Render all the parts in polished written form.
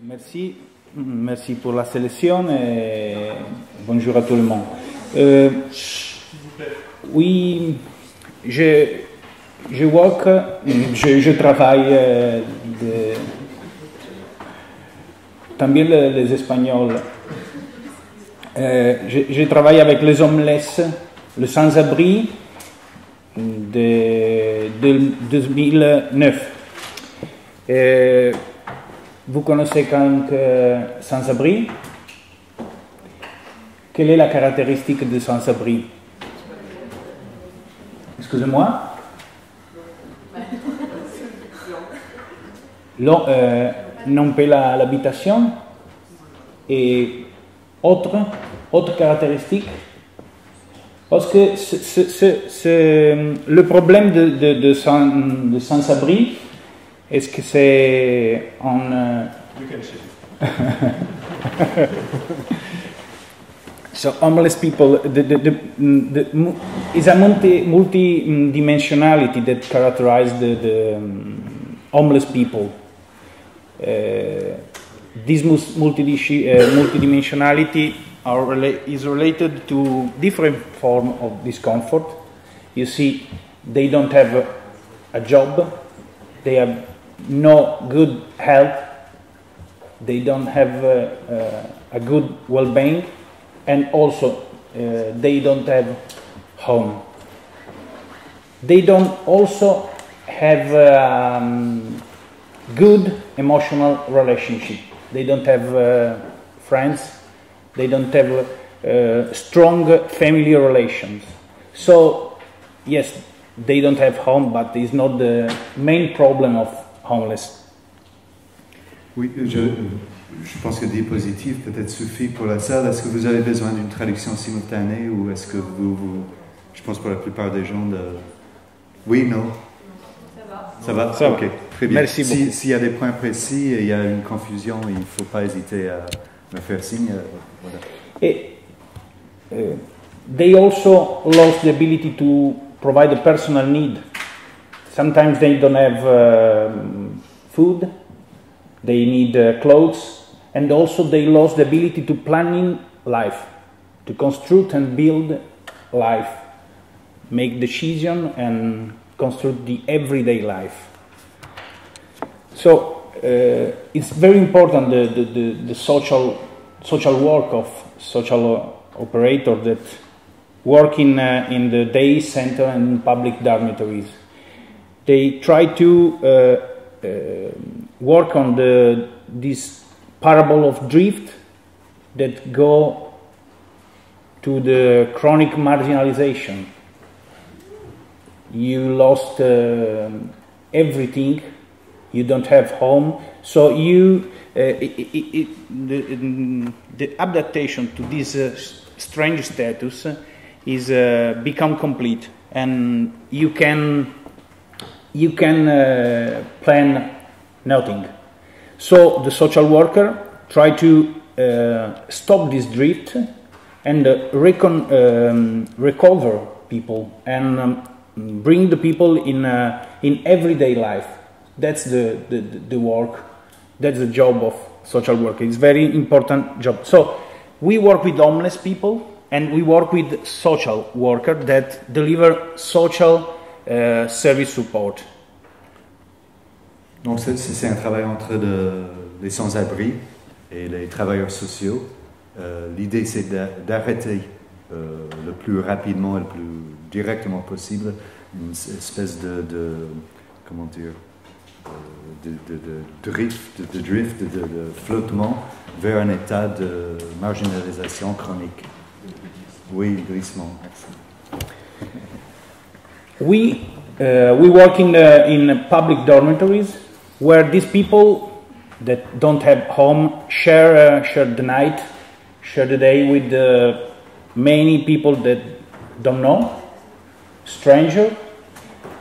Merci, merci pour la sélection et bonjour à tout le monde. Oui, je travaille también les Espagnols. Je travaille avec les homeless, le sans-abri de 2009. Vous connaissez quand sans-abri? Quelle est la caractéristique du sans-abri? Excusez-moi? Non paie l'habitation. Et autre caractéristique? Parce que le problème de sans-abri, est-ce que c'est en... So homeless people, is a multi-dimensionality that characterizes the homeless people. This multidimensionality is related to different forms of discomfort. You see, they don't have a job, they have no good health, they don't have a good well-being, and also they don't have home. They don't also have good emotional relationship. They don't have friends. They don't have strong family relations. So, yes, they don't have home, but it's not the main problem of homeless. Oui, je pense que diapositive peut-être suffit pour la salle. Est-ce que vous avez besoin d'une traduction simultanée ou est-ce que je pense pour la plupart des gens Oui, non? Ça va? Ça va? Ok, très bien. Merci beaucoup. S'il y a des points précis et il y a une confusion, il ne faut pas hésiter à me faire signe. Voilà. They also lost the ability to provide a personal need. Sometimes they don't have food, they need clothes, and also they lost the ability to planning life, to construct and build life, make decision and construct the everyday life. So it's very important the social work of social operator that work in the day center and public dormitories. They try to work on this parable of drift that go to the chronic marginalization. You lost everything. You don't have home, so the adaptation to this strange status is become complete, and you can plan nothing. So the social worker try to stop this drift and recover people and bring the people in everyday life. That's the work. That's the job of social worker. It's very important job. So we work with homeless people and we work with social workers that deliver social service support. Donc c'est un travail entre les sans-abri et les travailleurs sociaux. L'idée c'est d'arrêter le plus rapidement et le plus directement possible une espèce de comment dire, de drift, de flottement vers un état de marginalisation chronique. Oui, glissement. We work in public dormitories where these people that don't have home share the night, share the day with many people that don't know, stranger,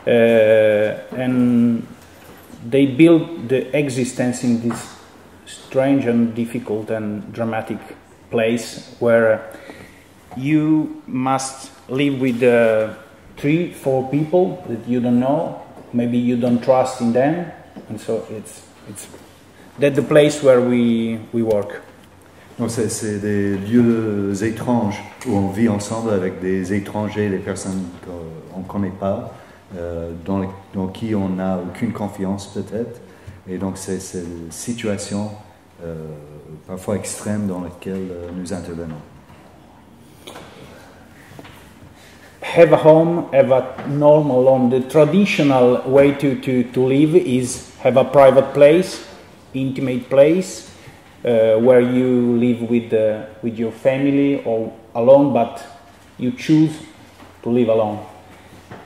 and they build the existence in this strange and difficult and dramatic place where you must live with 3-4 people that you don't know, maybe you don't trust in them, and so it's the place where we work. Donc c'est des lieux étranges où on vit ensemble avec des étrangers, des personnes qu'on ne connaît pas, dans qui on n'a aucune confiance peut-être. Et donc c'est une situation parfois extrême dans laquelle nous intervenons. Have a home, have a normal home. The traditional way to live is have a private place, intimate place, where you live with your family or alone, but you choose to live alone.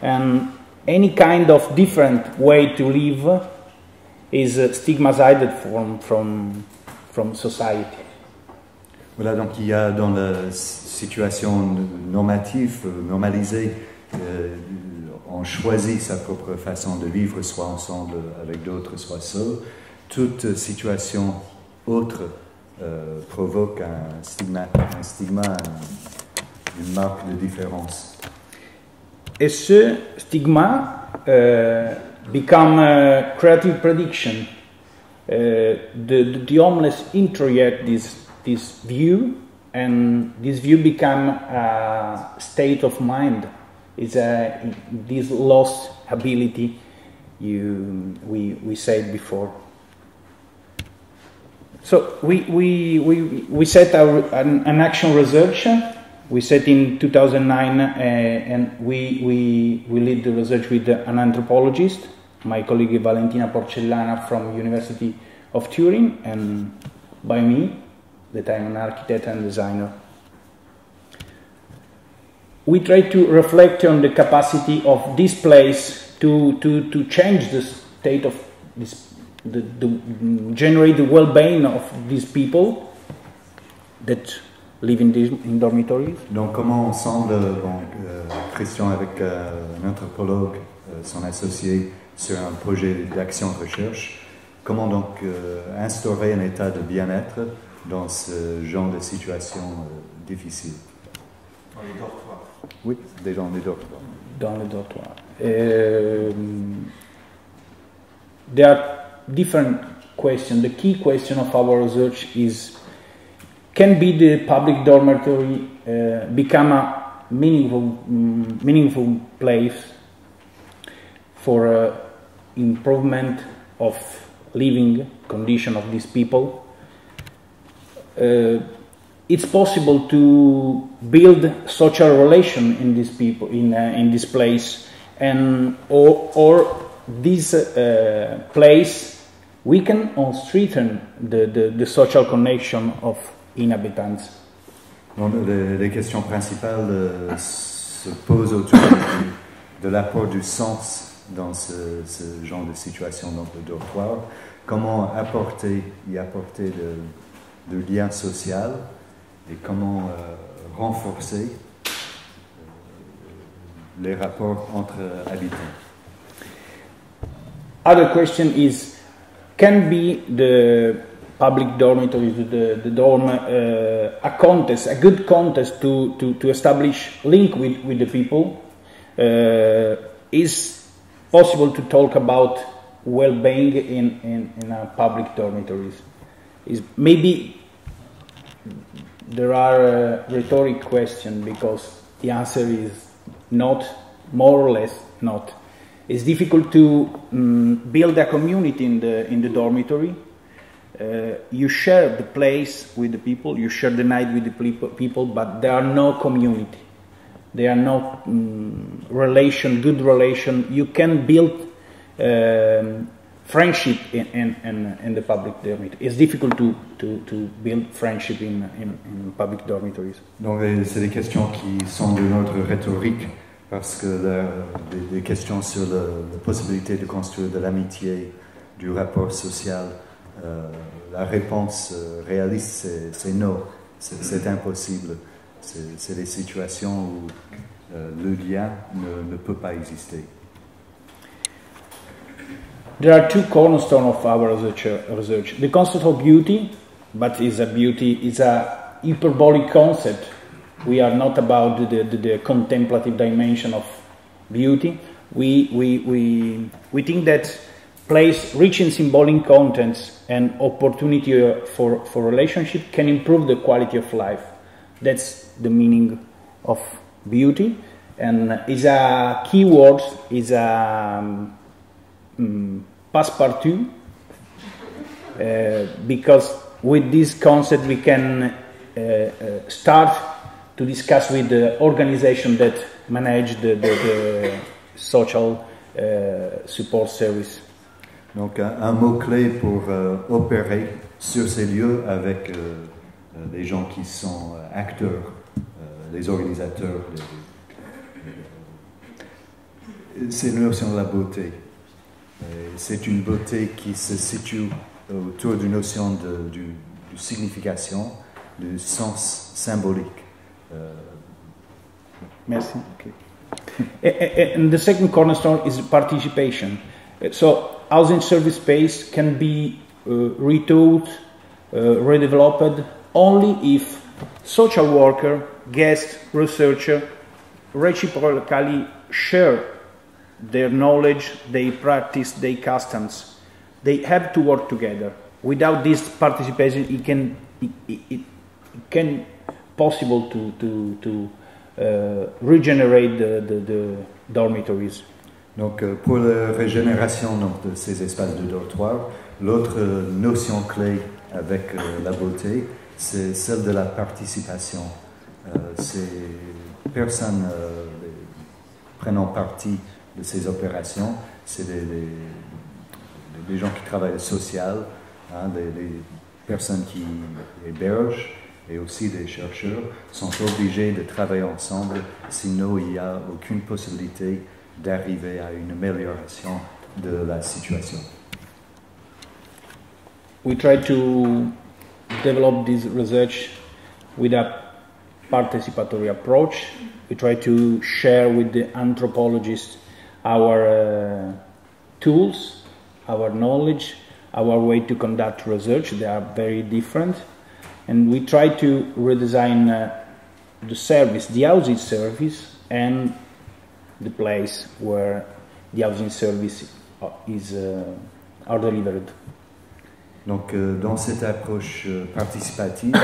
And any kind of different way to live is stigmatized from society. Voilà, donc il y a dans la situation normative, normalisée, on choisit sa propre façon de vivre, soit ensemble avec d'autres, soit seul. Toute situation autre provoque un stigma, une marque de différence. Et ce stigma become a creative prediction. The homeless introject this view, and this view become a state of mind. It's this lost ability we said before. So we set an action research. We set in 2009, and we lead the research with an anthropologist, my colleague Valentina Porcellana from University of Turin, and by me, that I'm an architect and designer. We try to reflect on the capacity of this place to change the state of this, generate the well-being of these people that live in dormitories. Donc comment ensemble, Cristian avec un anthropologue, son associé, sur un projet d'action recherche, comment donc instaurer un état de bien-être dans ce genre de situation difficile. Dans les dortoirs. Oui, déjà dans les dortoirs. Dans les dortoirs. There are different questions. The key question of our research is, can be the public dormitory become a meaningful place for improvement of living condition of these people? It's possible to build social relation in these people in this place, and or this place weaken or strengthen the social connection of inhabitants. Donc, les questions principales se posent autour de l'apport du sens dans ce genre de situation dans le dortoir. Comment y apporter de lien social et comment renforcer les rapports entre habitants. Other question is, can be the public dormitories, the dorm, a contest, a good contest to establish link with the people? Is possible to talk about well-being in our public dormitories? Is maybe there are rhetoric questions, because the answer is not, more or less not. It's difficult to build a community in the dormitory. You share the place with the people, you share the night with the people, but there are no community. There are no good relation. You can build friendship in the public dormitory. It's difficult to build friendship in public dormitories. Donc c'est des questions qui sont de notre rhétorique, parce que des questions sur la possibilité de construire de l'amitié, du rapport social, la réponse réaliste c'est non, c'est impossible. C'est des situations où le lien ne peut pas exister. There are two cornerstones of our research. The concept of beauty, but is a hyperbolic concept. We are not about the contemplative dimension of beauty. We think that place rich in symbolic contents and opportunity for relationship can improve the quality of life. That's the meaning of beauty, and is a key word, is a passepartout, because with this concept we can start to discuss with the organization that manage the social support service. Donc un mot-clé pour opérer sur ces lieux avec des gens qui sont acteurs, les organisateurs, c'est la notion de la beauté. C'est une beauté qui se situe autour d'une notion de signification, du sens symbolique. Merci. Okay. And the second cornerstone is participation. So housing service space can be rethought, redeveloped only if social worker, guest, researcher reciprocally share their knowledge, their practice, their customs. They have to work together. Without this participation, it can possible to regenerate the dormitories. Donc, pour la régénération de ces espaces de dortoir, l'autre notion clé avec la beauté, c'est celle de la participation. Ces personnes prenant partie de ces opérations, c'est des gens qui travaillent social, hein, des personnes qui hébergent et aussi des chercheurs sont obligés de travailler ensemble, sinon il n'y a aucune possibilité d'arriver à une amélioration de la situation. We try to develop this research with a participatory approach. We try to share with the anthropologists our tools, our knowledge, our way to conduct research. They are very different. And we try to redesign the service, the housing service, and the place where the housing service are delivered. Donc, dans cette approche participative,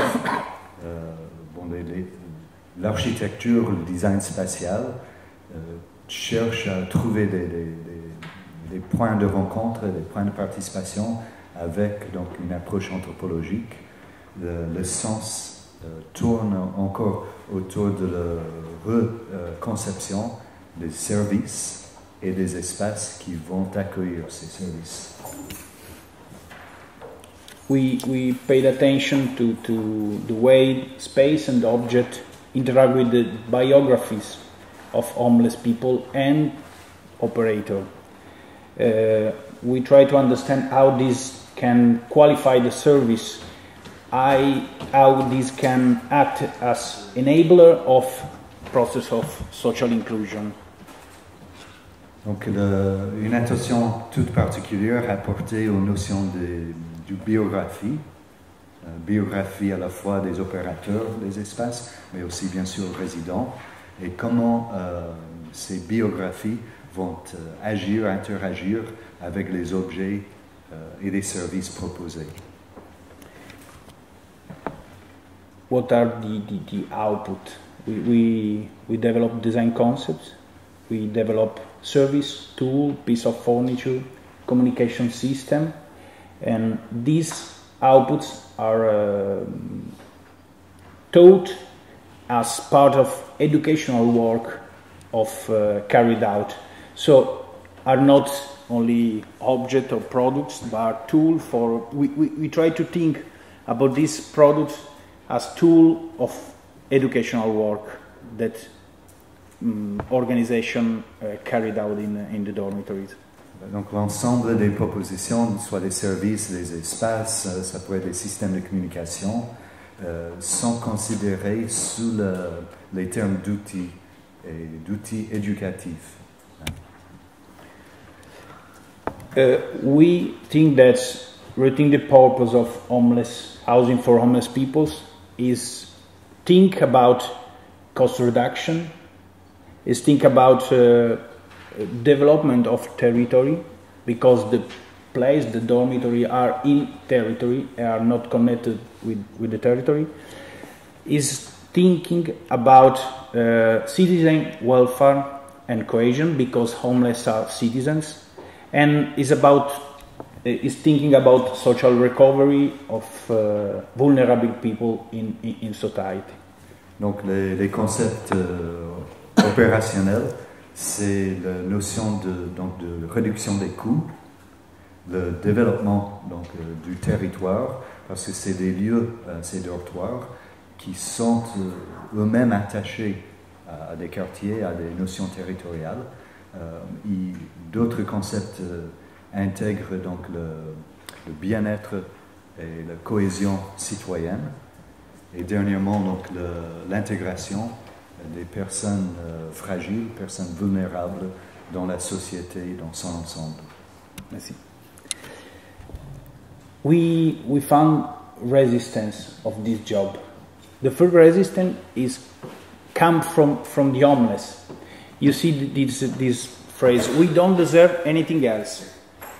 l'architecture, le design spatial cherche à trouver des points de rencontre, des points de participation avec donc une approche anthropologique. Le sens tourne encore autour de la reconception des services et des espaces qui vont accueillir ces services. We paid attention to the way space and object interact with the biographies of homeless people and operator. We try to understand how this can qualify the service, how this can act as enabler of process of social inclusion. Donc une attention toute particulière apportée aux notions de biographie, biographie à la fois des opérateurs des espaces, mais aussi bien sûr résidents, et comment ces biographies vont agir, interagir avec les objets et les services proposés. What are the output? We develop design concepts, we develop service, tool, piece of furniture, communication system, and these outputs are taught as part of educational work of carried out. So are not only object or products, but tool for, we try to think about these products as tool of educational work that organization carried out in the dormitories. Donc l'ensemble des propositions, soit des services, des espaces, ça pourrait être des systèmes de communication, sont considérés sous les termes d'outils et d'outils éducatifs. We think that rethink the purpose of homeless housing for homeless peoples is think about cost reduction, is think about development of territory, because the place, the dormitory, are in territory, are not connected with the territory, is thinking about citizen welfare and cohesion, because homeless are citizens, and is thinking about social recovery of vulnerable people in society. Donc les concepts opérationnels, c'est la notion de réduction des coûts, le développement du territoire, parce que c'est des lieux, ces dortoirs, qui sont eux-mêmes attachés à des quartiers, à des notions territoriales. D'autres concepts intègrent donc le bien-être et la cohésion citoyenne. Et dernièrement, donc, l'intégration des personnes fragiles, personnes vulnérables dans la société, dans son ensemble. Merci. We found resistance of this job. The first resistance comes from the homeless. You see this phrase, we don't deserve anything else.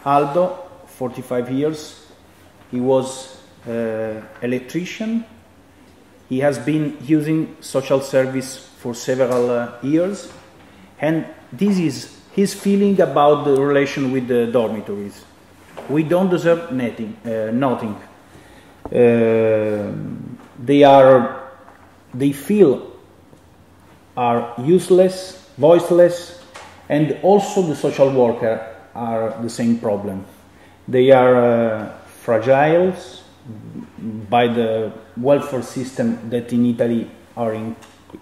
Aldo, 45 years, he was electrician. He has been using social service for several years, and this is his feeling about the relation with the dormitories. We don't deserve nothing. They feel are useless, voiceless, and also the social workers are the same problem. They are fragile by the welfare system that in Italy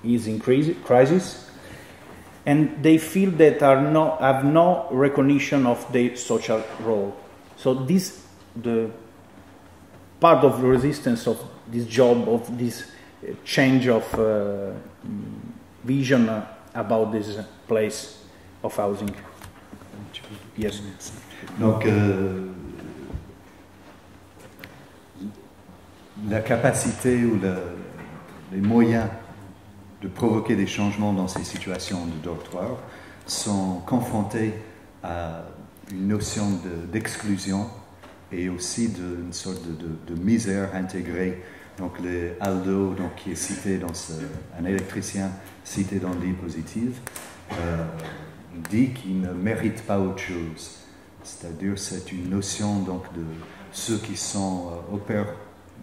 is in crisis, and they feel that have no recognition of their social role. So the part of the resistance of this job, of this change of vision about this place of housing. Yes. Donc, la capacité ou les moyens de provoquer des changements dans ces situations de dortoir sont confrontés à une notion d'exclusion et aussi d'une sorte de misère intégrée. Donc, Aldo, donc, qui est cité un électricien cité dans le diapositive, dit qu'il ne mérite pas autre chose. C'est-à-dire, c'est une notion donc de ceux qui opèrent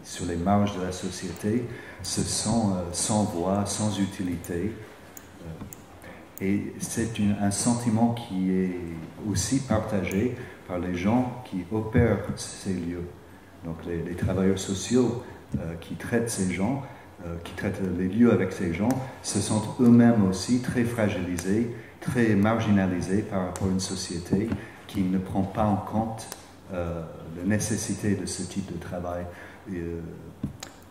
sur les marges de la société, se sont sans voix, sans utilité. Et c'est un sentiment qui est aussi partagé par les gens qui opèrent ces lieux. Donc les travailleurs sociaux qui traitent ces gens, qui traitent les lieux avec ces gens, se sentent eux-mêmes aussi très fragilisés, très marginalisés par rapport à une société qui ne prend pas en compte la nécessité de ce type de travail.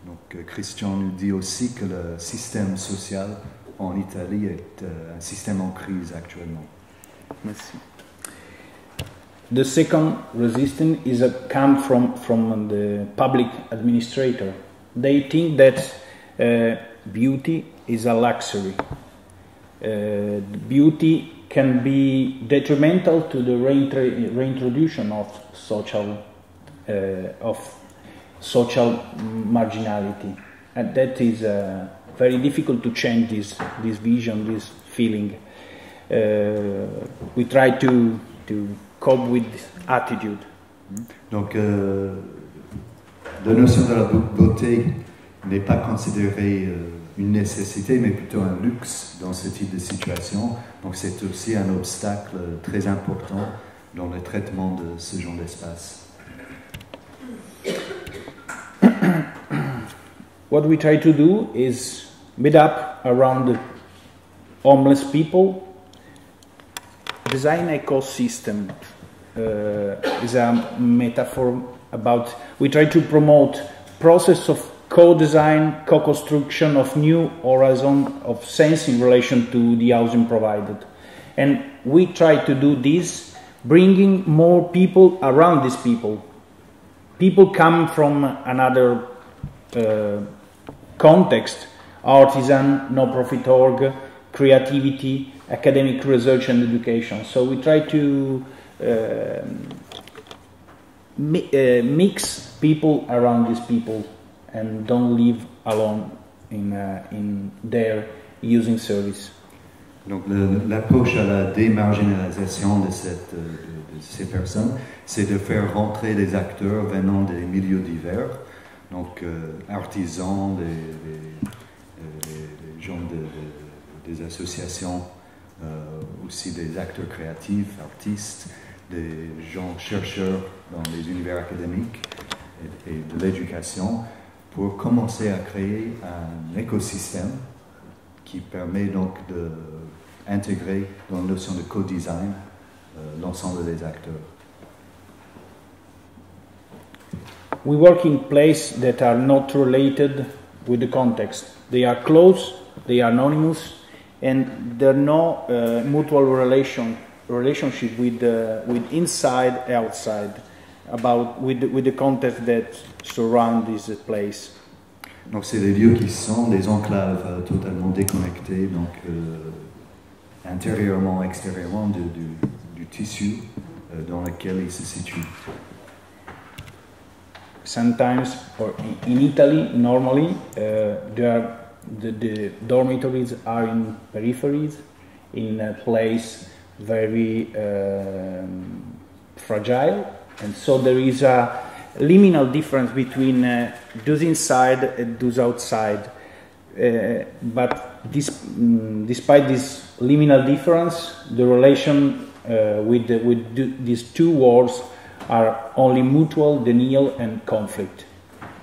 Donc Cristian nous dit aussi que le système social en Italie est un système en crise actuellement. Merci. The second resistance comes from the public administrator. They think that beauty is a luxury. Beauty can be detrimental to the reintroduction of social marginality, and that is very difficult to change this vision, this feeling. We try to cope with this attitude. Donc, la notion de la beauté n'est pas considérée une nécessité, mais plutôt un luxe dans ce type de situation. Donc, c'est aussi un obstacle très important dans le traitement de ce genre d'espace. What we try to do is meet up around the homeless people, design ecosystem. Is a metaphor about we try to promote process of co-design, co-construction of new horizon of sense in relation to the housing provided, and we try to do this bringing more people around these people. People come from another context: artisan, no-profit org, creativity, academic research and education. So we try to mix people around these people and don't live alone in their using service. Donc l'approche à la démarginalisation de ces personnes, c'est de faire rentrer des acteurs venant des milieux divers, donc artisans, des gens des associations, aussi des acteurs créatifs, artistes, des gens chercheurs dans les univers académiques et de l'éducation, pour commencer à créer un écosystème qui permet donc d'intégrer dans la notion de co-design l'ensemble des acteurs. We work in places that are not related with the context. They are close, they are anonymous, and there are no mutual relationship with inside, outside, with the context that surround this place. Donc c'est des lieux qui sont des enclaves totalement déconnectées, donc intérieurement, extérieurement du tissu dans lequel ils se situent. Sometimes, or in Italy, normally, the dormitories are in peripheries, in a place very fragile, and so there is a liminal difference between those inside and those outside. But despite this liminal difference, the relation with these two worlds are only mutual denial and conflict.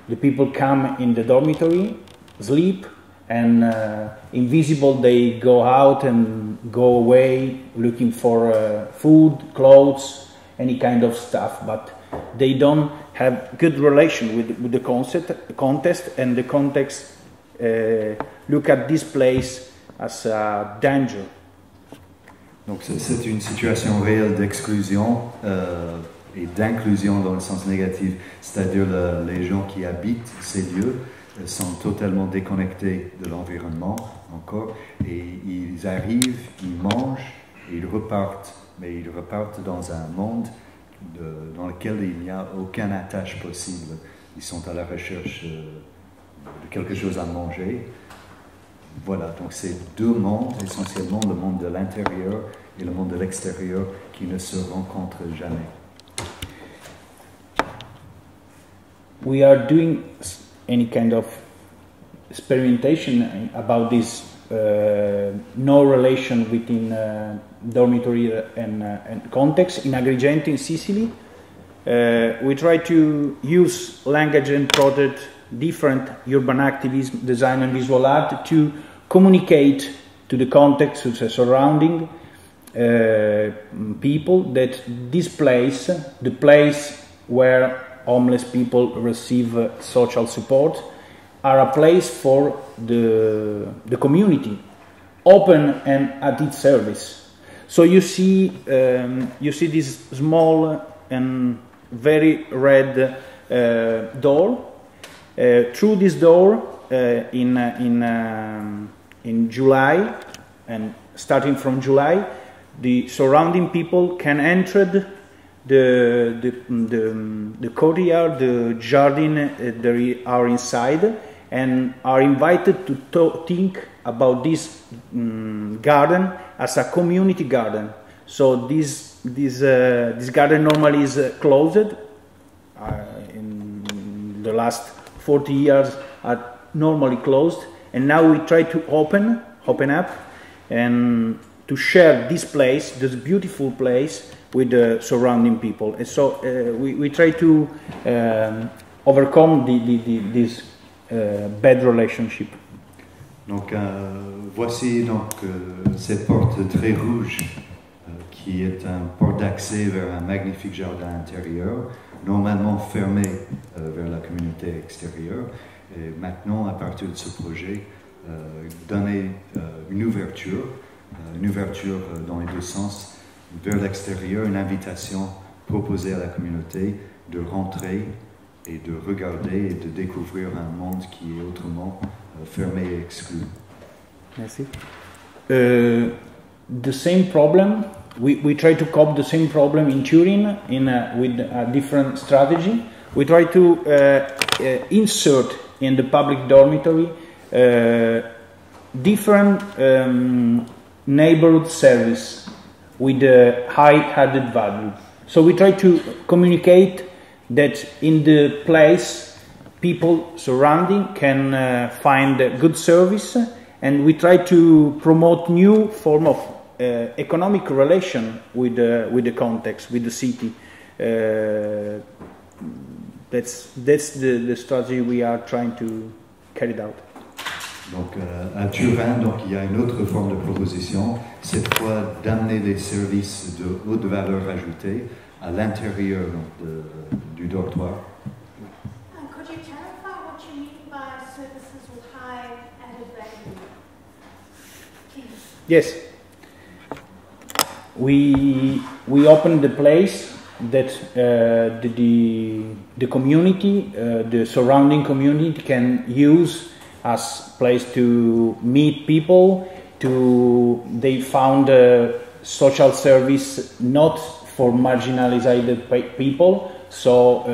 The people come in the dormitory, sleep, and invisible they go out and go away looking for food, clothes, any kind of stuff, but they don't have good relation with the context, and the context look at this place as a danger. Donc c'est une situation réelle d'exclusion et d'inclusion dans le sens négatif, c'est-à-dire les gens qui habitent ces lieux sont totalement déconnectés de l'environnement encore, et ils arrivent, ils mangent, et ils repartent, mais ils repartent dans un monde dans lequel il n'y a aucune attache possible. Ils sont à la recherche de quelque chose à manger. Voilà, donc c'est deux mondes, essentiellement le monde de l'intérieur et le monde de l'extérieur, qui ne se rencontrent jamais. We are doing any kind of experimentation about this no relation between dormitory and context in Agrigento in Sicily. We try to use language and product, different urban activism, design and visual art to communicate to the context, to the surrounding people, that this place, the place where homeless people receive social support, are a place for the community, open and at its service. So you see this small and very red door. Through this door, in July, and starting from July, the surrounding people can enter the courtyard, the garden they are inside, and are invited to think about this garden as a community garden. So this garden normally is closed. In the last 40 years are normally closed, and now we try to open up and to share this place, this beautiful place, with the surrounding people. And so we try to overcome this bad relationship. Donc voici donc cette porte très rouge qui est un porte d'accès vers un magnifique jardin intérieur, normalement fermé vers la communauté extérieure. Et maintenant, à partir de ce projet, donner une ouverture dans les deux sens, vers l'extérieur, une invitation proposée à la communauté de rentrer et de regarder et de découvrir un monde qui est autrement fermé et exclu. Merci. The same problem we try to cope the same problem in Turin with a different strategy. We try to insert in the public dormitory different neighborhood service with a high added value. So we try to communicate that in the place people surrounding can find a good service, and we try to promote new form of economic relation with the context, with the city. That's the strategy we are trying to carry out. Donc à Turin, donc il y a une autre forme de proposition, cette fois d'amener des services de haute valeur ajoutée à l'intérieur du dortoir. Could you clarify what you mean by services with high added value? Please. Yes. We open the place that the community, the surrounding community can use as place to meet people. They found social service not for marginalized people, so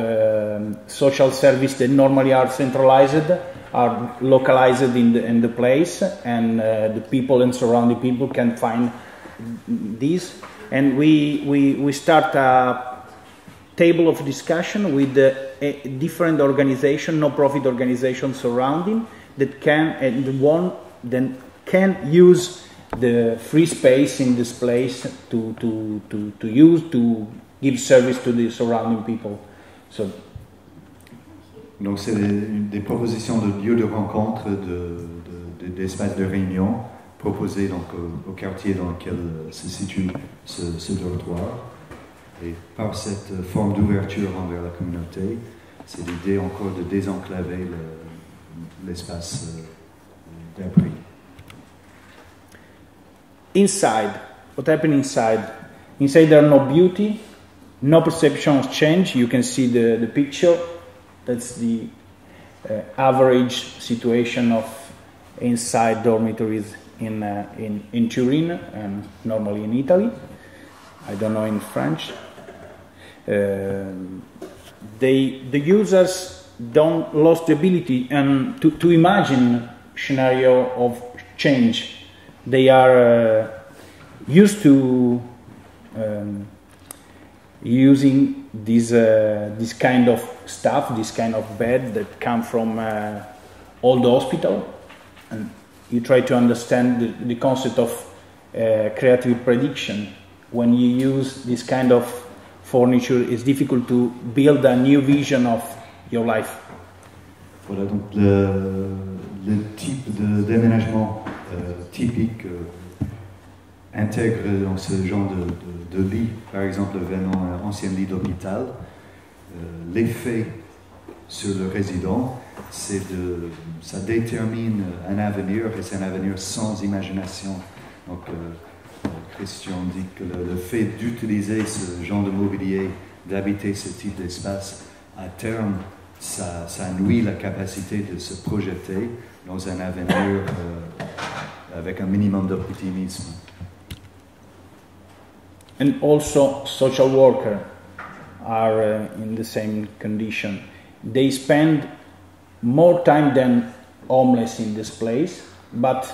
social service that normally are centralized are localized in the place, and the people and surrounding people can find this. And we start a table of discussion with different organizations, no-profit organizations surrounding that can use the free space in this place to give service to the surrounding people. So. Donc c'est des propositions de lieux de rencontre, d'espaces de réunion proposés donc au quartier dans lequel se situe ce dortoir. Et par cette forme d'ouverture envers la communauté, c'est l'idée encore de désenclaver l'espace d'abri. Inside, what happened inside? Inside there are no beauty, no perception of change. You can see the picture. That's the average situation of inside dormitories in Turin and normally in Italy. I don't know in French. The users don't lost the ability and to imagine scenario of change. They are used to using this kind of stuff, this kind of bed that come from old hospital, and you try to understand the concept of creative prediction. When you use this kind of furniture, it's difficult to build a new vision of your life. Voilà, donc le type d'aménagement typique intègre dans ce genre de lit, par exemple venant ancien lit d'hôpital, l'effet sur le résident, ça détermine un avenir, et c'est un avenir sans imagination. Donc Cristian dit que le fait d'utiliser ce genre de mobilier, d'habiter ce type d'espace, à terme, ça nuit la capacité de se projeter dans un avenir avec un minimum d'optimisme. And also social workers are in the same condition. They spend more time than homeless in this place, but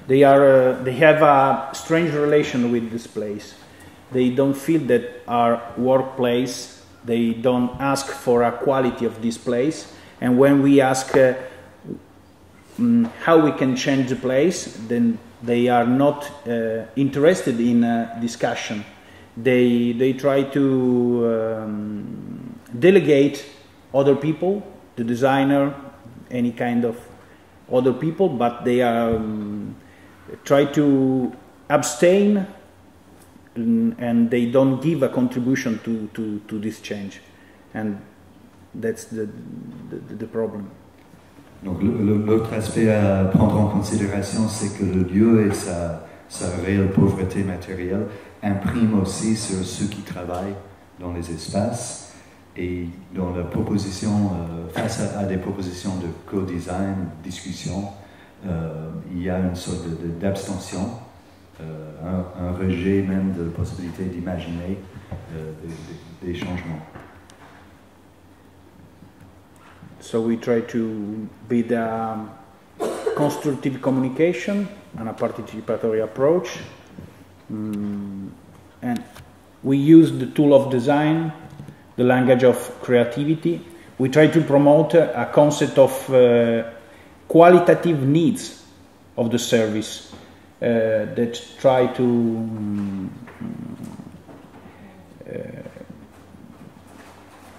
they have a strange relation with this place. They don't feel that our workplace, they don't ask for a quality of this place, and when we ask how we can change the place, then they are not interested in a discussion. They try to delegate other people, the designer, any kind of other people, but they are try to abstain, and they don't give a contribution to this change, and that's the problem. Donc l'autre aspect à prendre en considération, c'est que le lieu et sa réelle pauvreté matérielle imprime aussi sur ceux qui travaillent dans les espaces, et dans la proposition, face à des propositions de co-design, discussion, il y a une sorte d'abstention un rejet même de la possibilité d'imaginer des changements. So we try to build a constructive communication and a participatory approach. And we use the tool of design, the language of creativity. We try to promote a concept of qualitative needs of the service that try to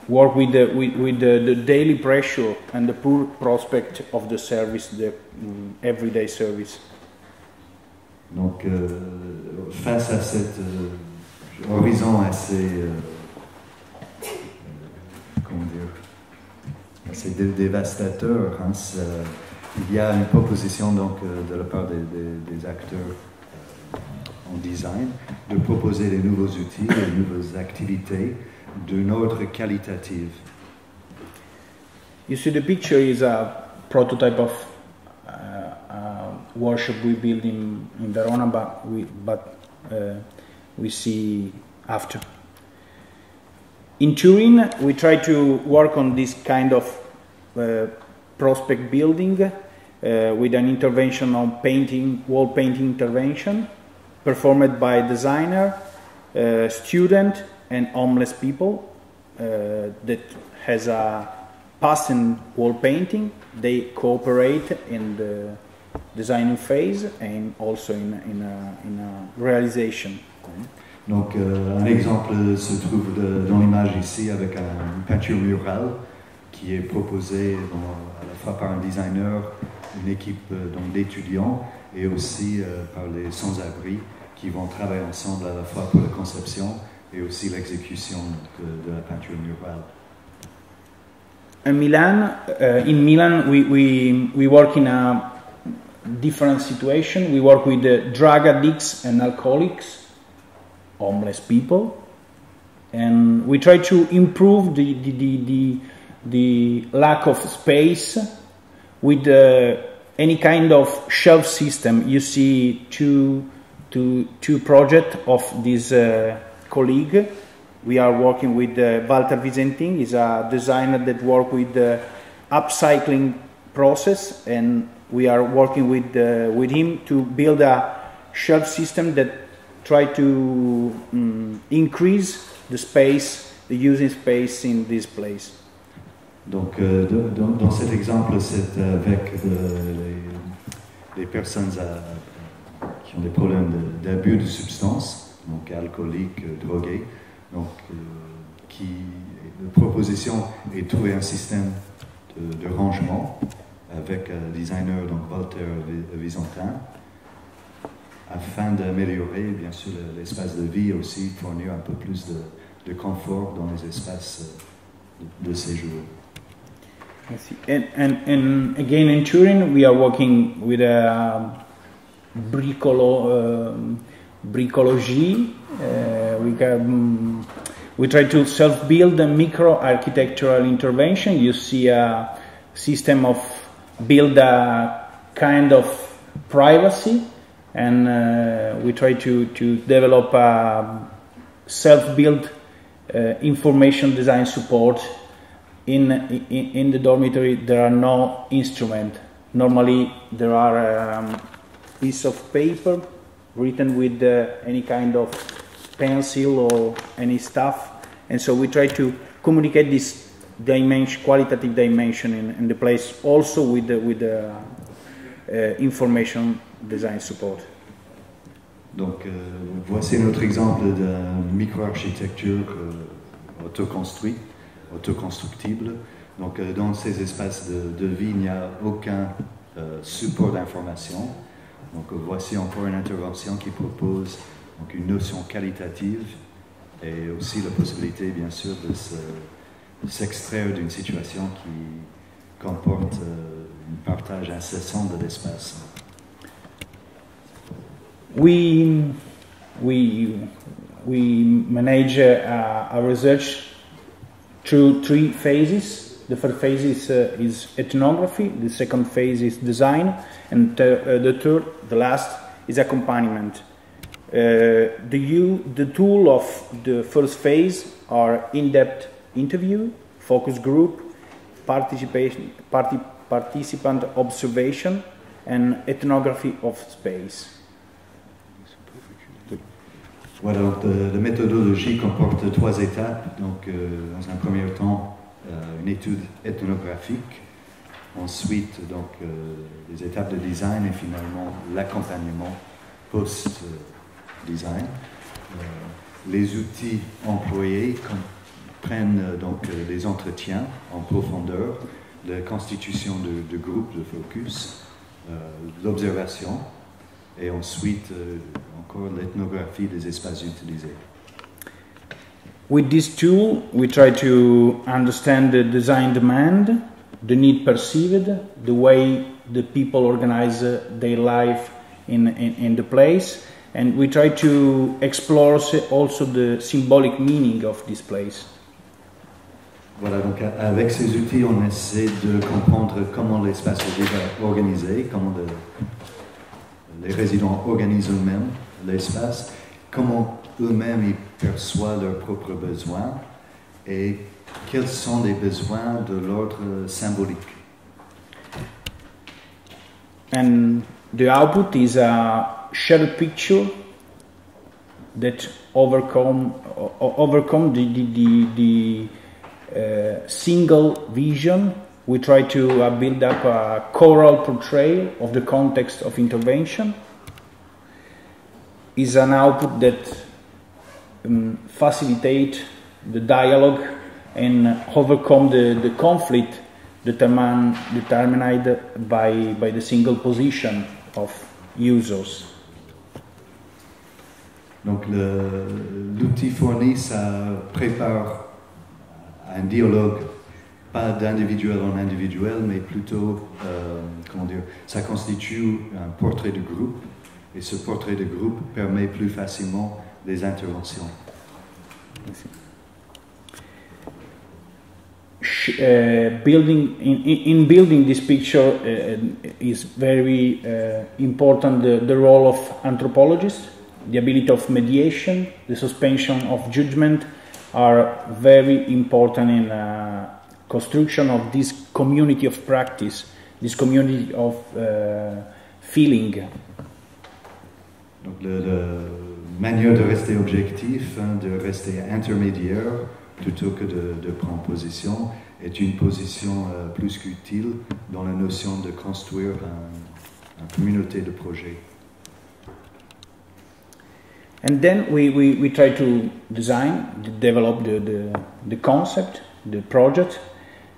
work with the daily pressure and the poor prospect of the service, the everyday service. Donc, face à cet horizon assez, comment dire, assez dévastateur, hein, il y a une proposition donc de la part des acteurs en design de proposer des nouveaux outils, des nouvelles activités d'un ordre qualitatif. You see, the picture is a prototype of workshop we built in Verona, but we see after. In Turin, we try to work on this kind of prospect building with an intervention on painting, wall painting intervention, performed by designer, student, and homeless people that has a passion wall painting. They cooperate in the designing phase and also in a realization. Donc un exemple se trouve dans l'image ici avec une peinture murale qui est proposée à la fois par un designer, une équipe d'étudiants et aussi par les sans-abri qui vont travailler ensemble à la fois pour la conception et aussi l'exécution de la peinture murale. In Milan, we work in a different situation. We work with drug addicts and alcoholics, homeless people, and we try to improve the lack of space with any kind of shelf system. You see two projects of this colleague. We are working with Valenciennes. He's a designer that works with the upcycling process, and we are working with him to build a shelf system that try to increase the space, the using space in this place. Donc, dans cet exemple, c'est avec les personnes qui ont des problèmes d'abus de substances, donc alcooliques, drogués. Donc, la proposition est trouver un système de rangement avec le designer, donc Walter Visantin, afin d'améliorer, bien sûr, l'espace de vie aussi, fournir un peu plus de confort dans les espaces de séjour. I see. And again in Turin, we are working with a bricology. We try to self-build a micro-architectural intervention. You see a system of build a kind of privacy, and we try to develop a self-built information design support. In the dormitory, there are no instruments. Normally, there are a piece of paper written with any kind of pencil or any stuff, and so we try to communicate this qualitative dimension in the place, also with the information design support. Donc, voici notre exemple de micro-architecture autoconstructible. Donc, dans ces espaces de vie, il n'y a aucun support d'information. Donc, voici encore une intervention qui propose donc, une notion qualitative et aussi la possibilité, bien sûr, de s'extraire d'une situation qui comporte un partage incessant de l'espace. We manage a research through 3 phases. The first phase is ethnography, the second phase is design, and the third, the last, is accompaniment. The tool of the first phase are in-depth interview, focus group, participant observation, and ethnography of space. Voilà, donc la méthodologie comporte 3 étapes. Donc, dans un premier temps, une étude ethnographique. Ensuite, donc, les étapes de design et finalement l'accompagnement post-design. Les outils employés prennent donc les entretiens en profondeur, la constitution de groupes de focus, l'observation et ensuite encore l'ethnographie des espaces utilisés. With this tool, we try to understand the design demand, the need perceived, the way the people organize their life in the place, and we try to explore also the symbolic meaning of this place. Voilà, donc avec ces outils, on essaie de comprendre comment l'espace est déjà organisé, comment les résidents organisent eux-mêmes l'espace, comment eux-mêmes ils perçoivent leurs propres besoins et quels sont les besoins de l'ordre symbolique. And the output is a shared picture that overcome the single vision. We try to build up a choral portrayal of the context of intervention. Is an output that facilitate the dialogue and overcome the conflict determined by the single position of users. Donc l'outil fourni, ça prépare un dialogue, pas d'individuel en individuel, mais plutôt, ça constitue un portrait de groupe, et ce portrait de groupe permet plus facilement les interventions. Building this picture is very important the role of anthropologists, the ability of mediation, the suspension of judgment are very important in construction of this community of practice, this community of feeling. Donc la manière de rester objectif, de rester intermédiaire plutôt que de prendre position est une position plus qu'utile dans la notion de construire une communauté de projets. And then we try to design, develop the concept, the project.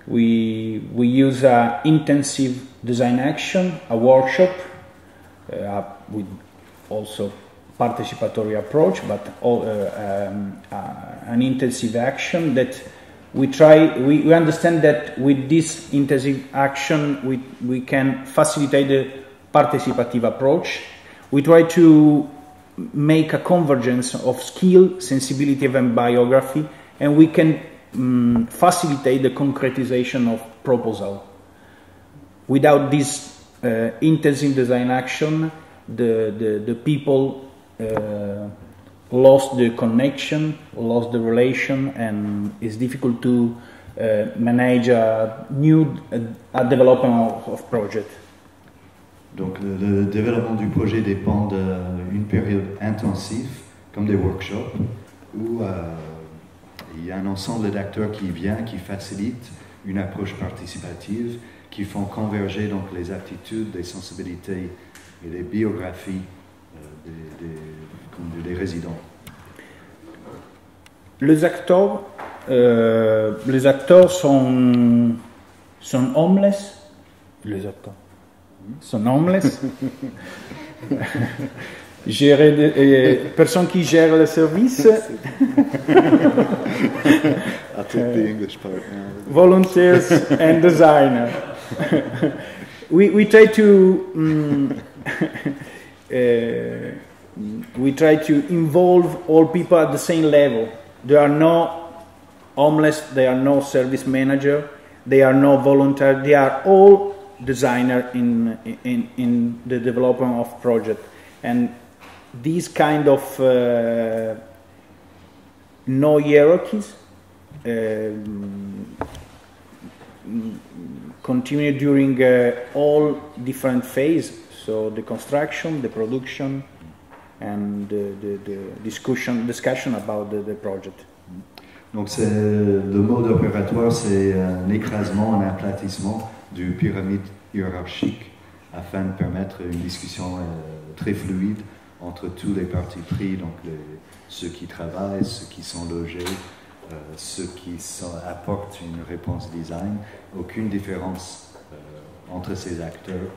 We use an intensive design action, a workshop with also participatory approach, but an intensive action that we understand that with this intensive action we can facilitate the participative approach. We try to make a convergence of skill, sensibility, and biography, and we can facilitate the concretization of proposal. Without this intensive design action, the people lost the connection, lost the relation, and it's difficult to manage a development of project. Donc le développement du projet dépend d'une période intensive, comme des workshops, où il y a un ensemble d'acteurs qui vient, qui facilitent une approche participative, qui font converger donc les attitudes, les sensibilités et les biographies des résidents. Les acteurs sont homeless. Les acteurs sont homeless. Personnes qui gèrent le service. I'll take the English part now. Volunteers and designer. We try to involve all people at the same level. There are no homeless, there are no service manager, there are no volunteer. They are all designer in the development of project, and these kind of no hierarchies continue during all different phases, so the construction, the production, and the discussion about the project. Donc le mode opératoire, c'est un écrasement, un aplatissement du pyramide hiérarchique afin de permettre une discussion très fluide entre tous les parties pris, donc ceux qui travaillent, ceux qui sont logés, ceux qui apportent une réponse design. Aucune différence entre ces acteurs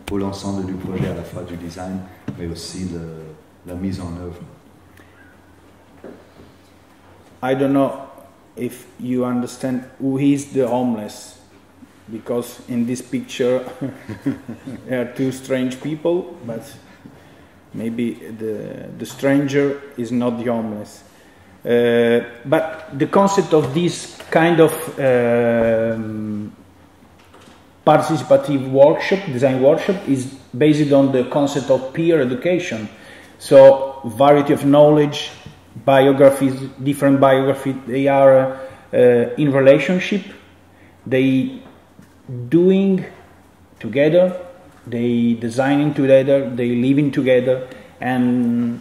pour l'ensemble du projet, à la fois du design, mais aussi la mise en œuvre. I don't know if you understand who is the homeless, because in this picture there are two strange people, but maybe the stranger is not the homeless. But the concept of this kind of participative workshop, design workshop, is based on the concept of peer education. So variety of knowledge, biographies, different biographies, they are in relationship, they doing together, they designing together, they living together, and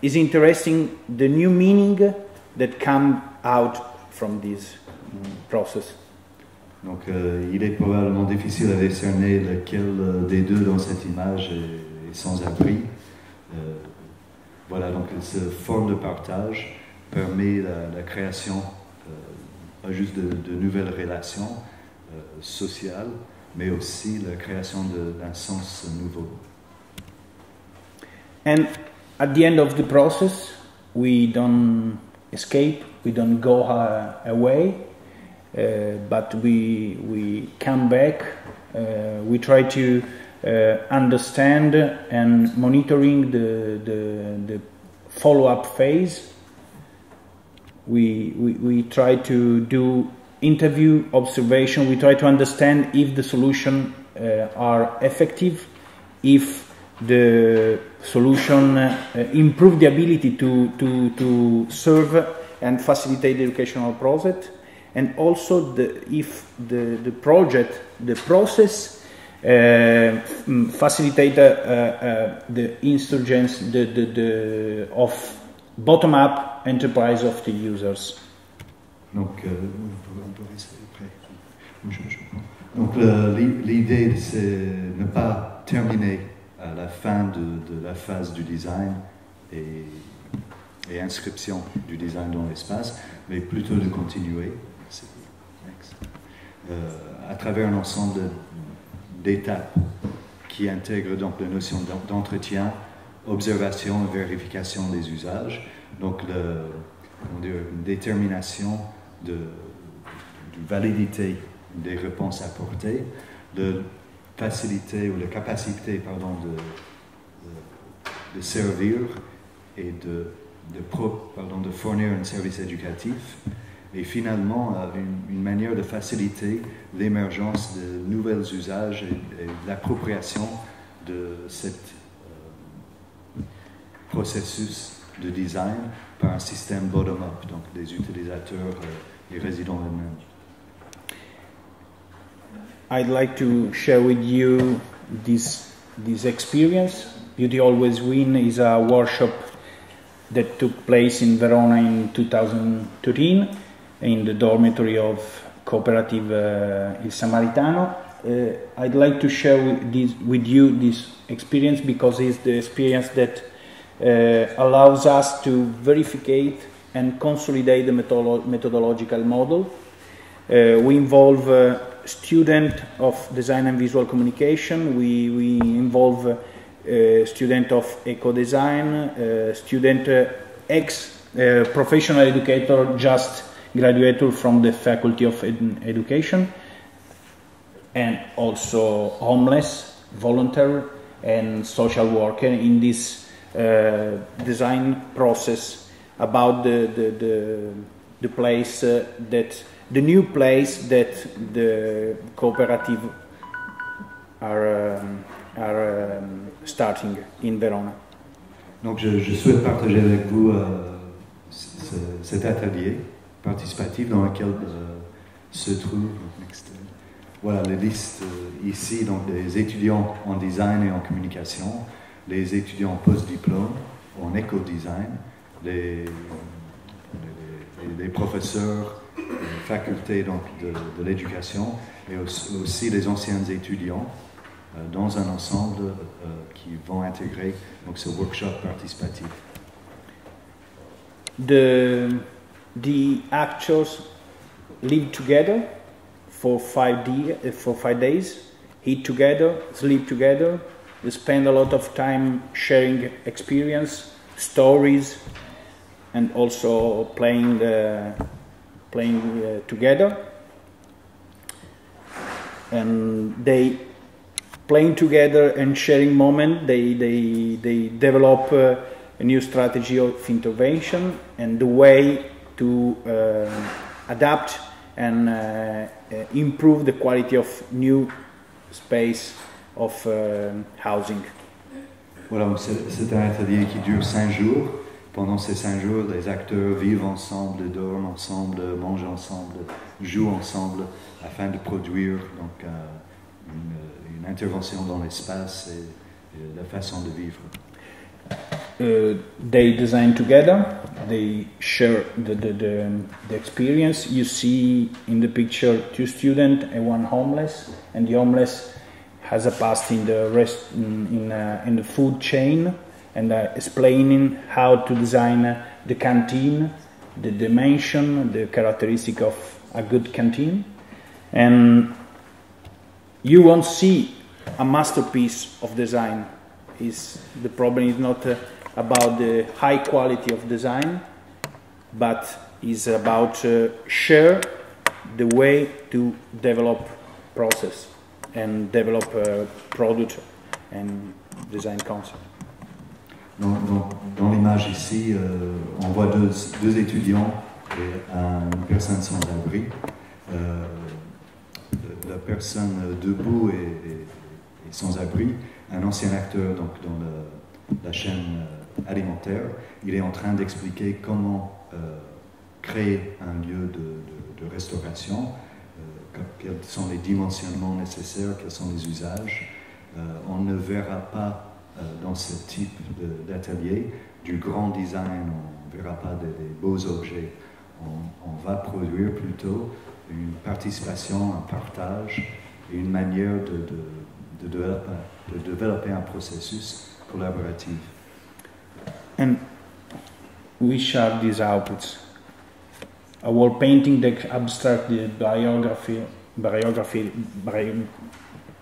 it's interesting the new meaning that come out from this process. Donc il est probablement difficile à décerner lequel des deux dans cette image est sans abri. Voilà, donc cette forme de partage permet la création pas juste de nouvelles relations sociales, mais aussi la création d'un sens nouveau. And at the end of the process, we don't escape, we don't go away, but we come back, we try to understand and monitoring the follow-up phase. We try to do interview, observation, we try to understand if the solutions are effective, if the solution improve the ability to serve and facilitate the educational process, and also if the project, the process facilitate the insurgence of bottom-up enterprise of the users. Donc, l'idée, c'est ne pas terminer à la fin de la phase du design et inscription du design dans l'espace, mais plutôt de continuer à travers un ensemble d'étapes qui intègrent donc la notion d'entretien, observation et vérification des usages. Donc, une détermination de validité des réponses apportées, de facilité ou la capacité, de servir et de fournir un service éducatif, et finalement une manière de faciliter l'émergence de nouveaux usages et l'appropriation de ce processus de design par un système bottom-up, donc des utilisateurs et résidents eux-mêmes. I'd like to share with you this experience. Beauty Always Win is a workshop that took place in Verona in 2013 in the dormitory of Cooperative Il Samaritano. I'd like to share with you this experience because it's the experience that allows us to verify and consolidate the methodological model. We involve student of design and visual communication, we involve student of eco-design, student professional educator just graduated from the Faculty of Education, and also homeless, volunteer and social worker in this design process about the place that the new place that the cooperative are starting in Verona. Donc je souhaite partager avec vous cet atelier participatif dans lequel se trouve voilà, les listes ici, donc des étudiants en design et en communication, les étudiants post-diplôme en éco-design, les professeurs, les facultés donc, de l'éducation et aussi les anciens étudiants dans un ensemble qui vont intégrer donc, ce workshop participatif. The actors live together for 5 days, eat together, sleep together. They spend a lot of time sharing experience, stories, and also playing together. And they playing together and sharing moment. They develop a new strategy of intervention and the way to adapt and improve the quality of new space of housing. Voilà, c'est un atelier qui dure 5 jours. Pendant ces 5 jours, les acteurs vivent ensemble, dorment ensemble, mangent ensemble, jouent ensemble, afin de produire donc, une intervention dans l'espace et la façon de vivre. They design together, they share the experience. You see in the picture 2 students and 1 homeless, and the homeless has a past in the food chain, and explaining how to design the canteen, the dimension, the characteristic of a good canteen. And you won't see a masterpiece of design. The problem is not about the high quality of design, but is about share the way to develop process and develop a product and design concept. Dans l'image ici, on voit deux étudiants et une personne sans abri. La personne debout et sans abri, un ancien acteur donc, dans la chaîne alimentaire, il est en train d'expliquer comment créer un lieu de restauration, quels sont les dimensionnements nécessaires, quels sont les usages. On ne verra pas dans ce type d'atelier du grand design, on ne verra pas des beaux objets. On va produire plutôt une participation, un partage et une manière de développer un processus collaboratif. And we share these outputs. A wall painting that abstract the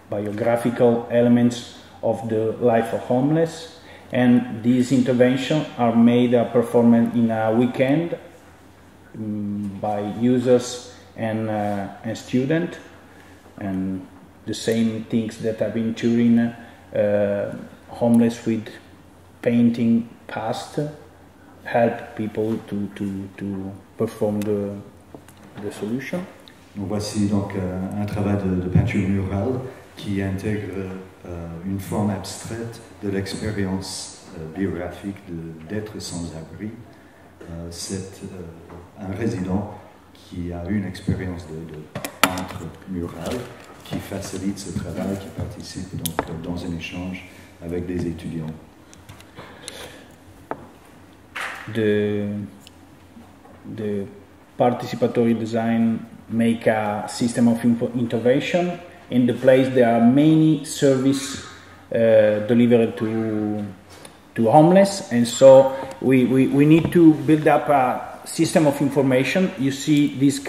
biographical elements of the life of homeless, and these interventions are made a performance in a weekend by users and students, and the same things that have been touring homeless with painting past help people to perform the solution. Donc voici donc un travail de peinture murale qui intègre une forme abstraite de l'expérience biographique d'être sans abri. C'est un résident qui a eu une expérience de peintre mural qui facilite ce travail, qui participe donc dans un échange avec des étudiants. The participatory design make a system of intervention. In the place there are many services delivered to homeless, and so we need to build up a system of information. You see this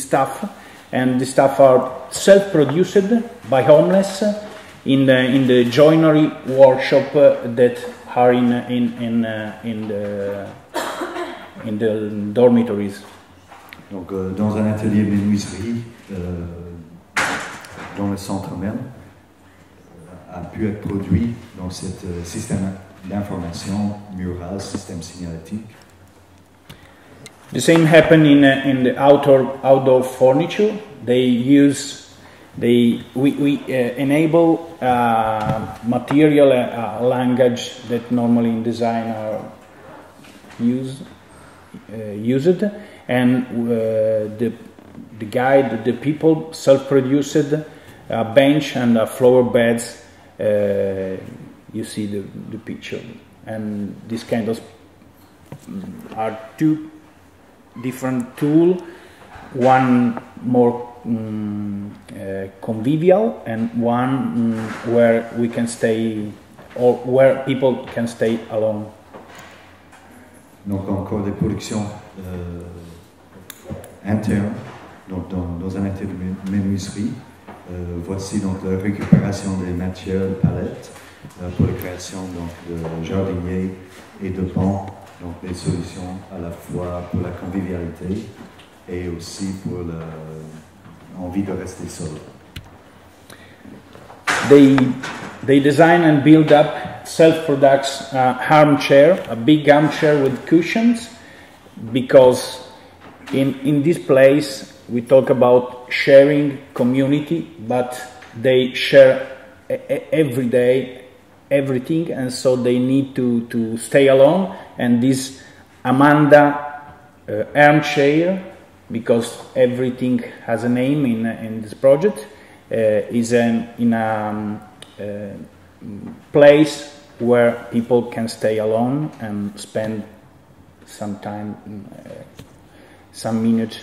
stuff, and the stuff are self-produced by homeless in the joinery workshop that are in the dormitories. Donc dans un atelier menuiserie dans le centre même a pu être produit dans ce système d'information mural, système signalétique. The same happened in the outdoor furniture. They use We enable material language that normally in design are used, and the guide, the people self-produced a bench and flower beds. You see the picture, and this kind of are two different tools. One more convivial, and one where we can stay, or where people can stay alone. Donc encore des productions internes, donc dans un atelier de menuiserie. Voici donc la récupération des matières de palettes pour la création donc, de jardiniers et de bancs, donc des solutions à la fois pour la convivialité et aussi pour l'envie de rester seul. They design and build up self-produced armchair, a big armchair with cushions, because in this place we talk about sharing community, but they share every day everything, and so they need to stay alone. And this Amanda armchair, because everything has a name in this project, is in a place where people can stay alone and spend some time, some minutes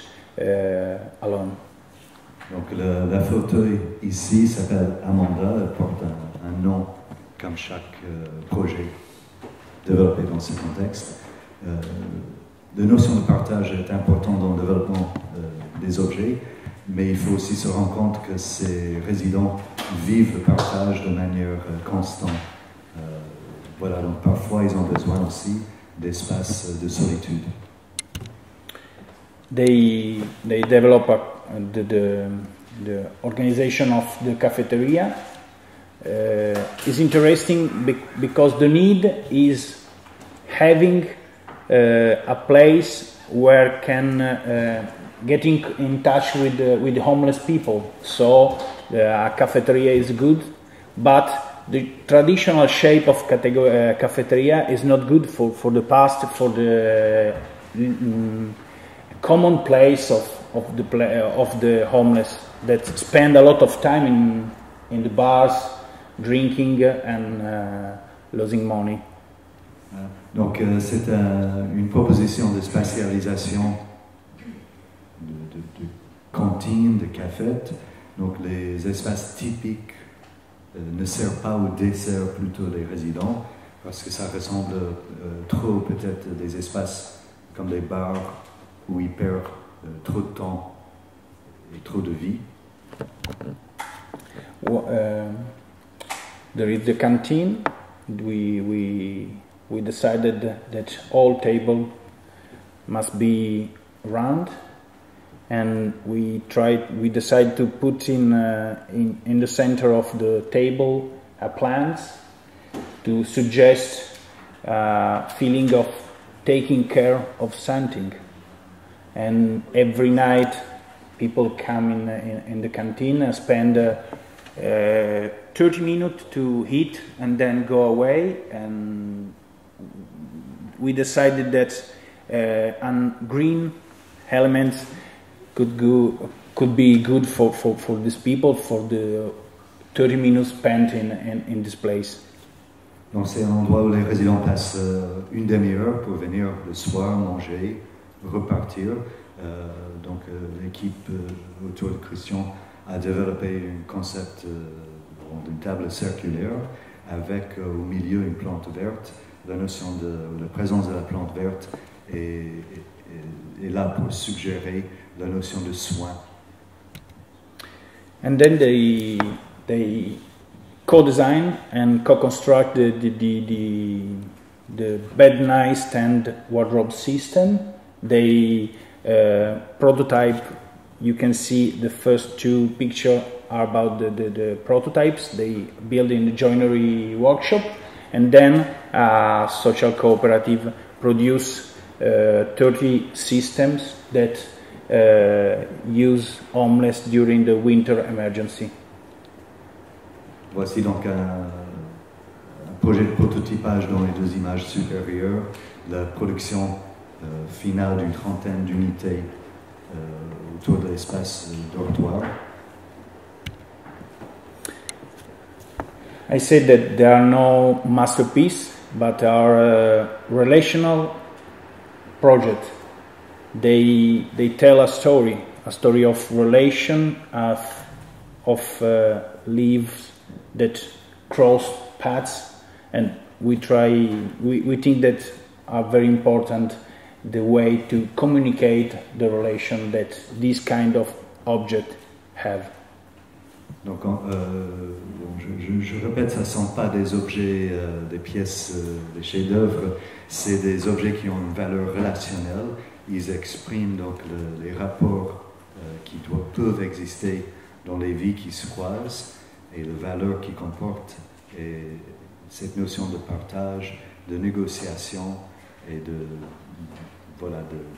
alone. Donc la fauteuil ici s'appelle Amanda, elle porte un nom comme chaque projet développé dans ce contexte. La notion de partage est importante dans le développement des objets, mais il faut aussi se rendre compte que ces résidents vivent le partage de manière constante. Voilà, donc parfois ils ont besoin aussi d'espaces de solitude. They develop the organization of the cafeteria. Is interesting because the need is having a place where can getting in touch with the homeless people. So a cafeteria is good, but the traditional shape of cafeteria is not good for the past, for the common place of the homeless that spend a lot of time in the bars, drinking and losing money. Donc c'est une proposition de spatialisation de cantine, de cafette. Donc les espaces typiques ne servent pas ou desservent plutôt les résidents, parce que ça ressemble trop peut-être des espaces comme les bars où ils perdent trop de temps et trop de vie. There is the canteen. We decided that all table must be round, and we decided to put in the center of the table plants to suggest a feeling of taking care of something. And every night people come in the canteen and spend 30 minutes to eat and then go away. And we decided that green elements could be good for these people, for the 30 minutes spent in this place. Donc c'est un endroit où les résidents passent une demi-heure pour venir le soir manger, repartir. Donc l'équipe autour de Cristian a développé un concept d'une table circulaire avec au milieu une plante verte. La notion de la présence de la plante verte est là pour suggérer la notion de soin. And then they co-design and co-construct the bed nightstand wardrobe system. They prototype. You can see the first two pictures are about the prototypes they build in the joinery workshop, and then a social cooperative produce 30 systems that use homeless during the winter emergency. Voici donc un projet de prototypage dans les deux images supérieures, la production finale d'une trentaine d'unités autour de l'espace dortoir. I said that there are no masterpieces, but there are relational projects. They tell a story of relation, of leaves that cross paths, and we think that are very important, the way to communicate the relation that this kind of object have. Donc, je répète, ça ne sont pas des objets, des pièces, des chefs-d'œuvre, c'est des objets qui ont une valeur relationnelle. Ils expriment donc les rapports qui peuvent exister dans les vies qui se croisent et la valeur qu'ils comportent, et cette notion de partage, de négociation et de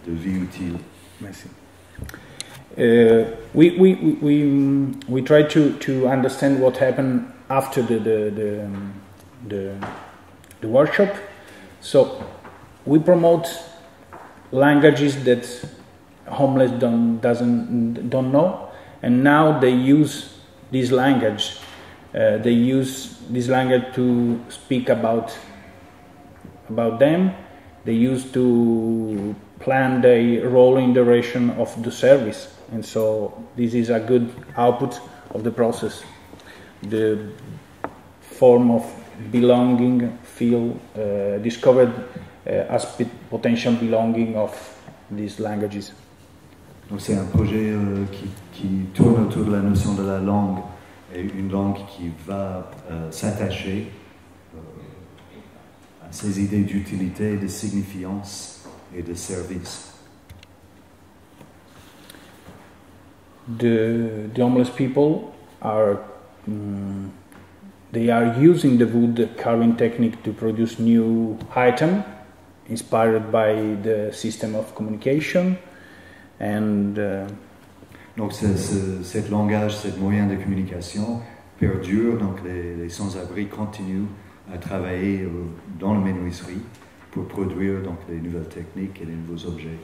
vie utile. Merci. We try to understand what happened after the workshop. So we promote languages that homeless don't know, and now they use this language. They use this language to speak about them. They used to plan the role in duration of the service, and so this is a good output of the process. The form of belonging feel discovered as potential belonging of these languages. Donc c'est un projet qui tourne autour de la notion de la langue, et une langue qui va s'attacher à ces idées d'utilité, de signifiance et de service. The homeless people are they are using the wood carving technique to produce new items inspired by the system of communication, and donc cet langage, ce moyen de communication perdure. Donc les sans-abri continuent à travailler dans la menuiserie pour produire donc les nouvelles techniques et les nouveaux objets.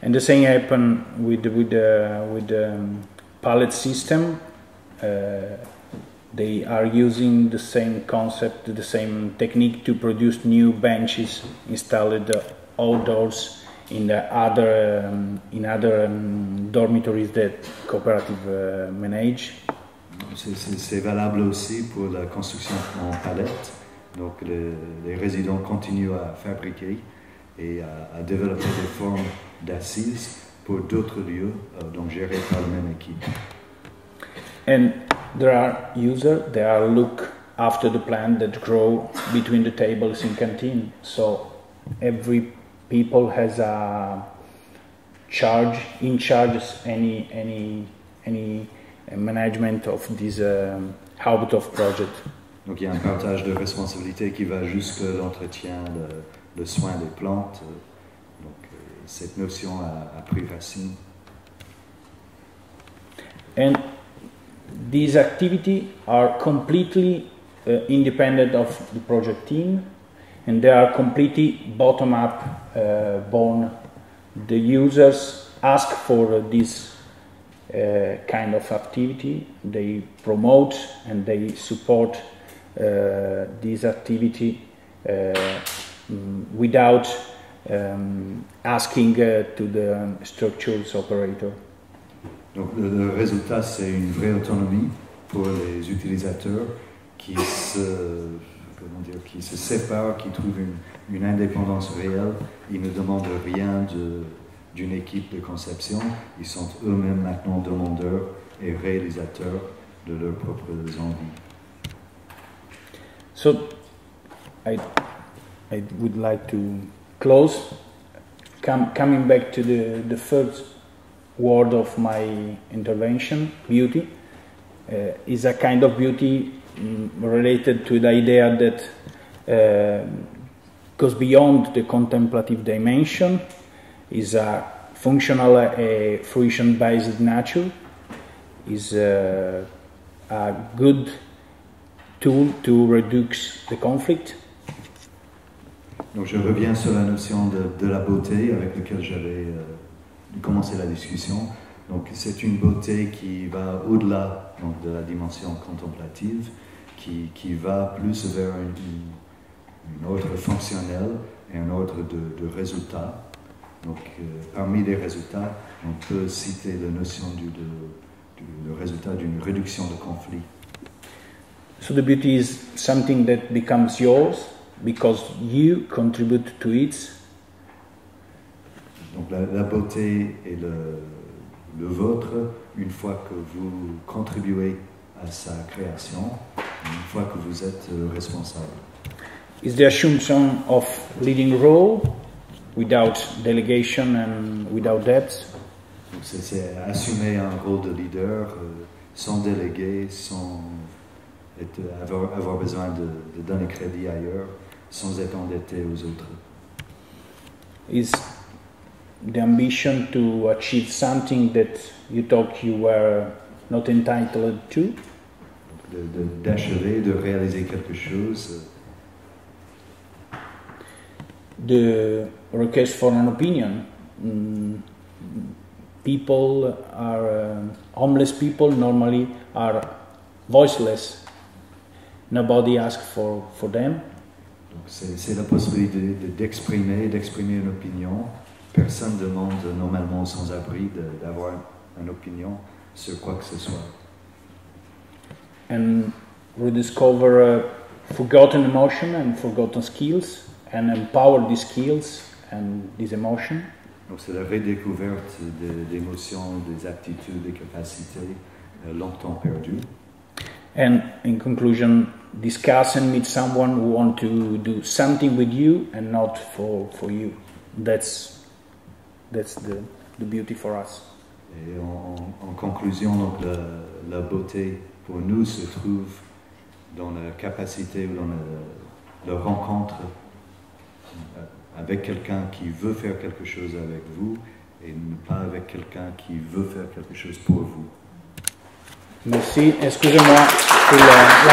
And the same happened with the pallet system. They are using the same concept, the same technique to produce new benches installed outdoors in the other dormitories that cooperative manage. C'est valable aussi pour la construction en palette. Donc les résidents continuent à fabriquer et à développer des formes d'assises pour d'autres lieux, donc gérés par la même équipe. And there are users that look after the plant that grow between the tables in canteen. So every people has a charge any management of this output of project. Donc il y a un partage de responsabilité qui va jusque l'entretien, le soin des plantes. Donc cette notion a pris racine. And these activities are completely independent of the project team, and they are completely bottom-up born. The users ask for this kind of activity. They promote and they support this activity without asking to the structures operator. Donc le résultat, c'est une vraie autonomie pour les utilisateurs qui se séparent, qui trouvent une indépendance réelle. Ils ne demandent rien d'une équipe de conception. Ils sont eux-mêmes maintenant demandeurs et réalisateurs de leurs propres envies. So, I would like to close. Coming back to the first word of my intervention, beauty, is a kind of beauty related to the idea that goes beyond the contemplative dimension, is a functional fruition-based nature is a good tool to reduce the conflict. Donc je reviens sur la notion de la beauté avec laquelle j'avais commencé la discussion. Donc c'est une beauté qui va au-delà de la dimension contemplative, qui va plus vers une ordre fonctionnel et un ordre de résultat. Donc parmi les résultats, on peut citer la notion du résultat d'une réduction de conflit. So the beauty is something that becomes yours because you contribute to it. Donc la beauté est le vôtre une fois que vous contribuez à sa création, une fois que vous êtes responsable. Is the assumption of leading role without delegation and without depth. Donc c'est assumer un rôle de leader sans déléguer, sans avoir besoin de donner crédit ailleurs, sans être endetté aux autres. Is the ambition to achieve something that you thought you were not entitled to. D'achever, de réaliser quelque chose. The request for an opinion. People are homeless people normally are voiceless. Nobody asks for them. Donc c'est la possibilité d'exprimer une opinion. Personne ne demande normalement aux sans-abri d'avoir une opinion sur quoi que ce soit. And rediscover forgotten emotion and forgotten skills and empower these skills and this emotion. Donc c'est la redécouverte d'émotions, des aptitudes, des capacités longtemps perdues. And in conclusion, discuss and meet someone who wants to do something with you and not for you. That's the beauty for us. Et en conclusion, donc la beauté pour nous se trouve dans la capacité ou dans la rencontre avec quelqu'un qui veut faire quelque chose avec vous et pas avec quelqu'un qui veut faire quelque chose pour vous. Merci, excusez-moi pour la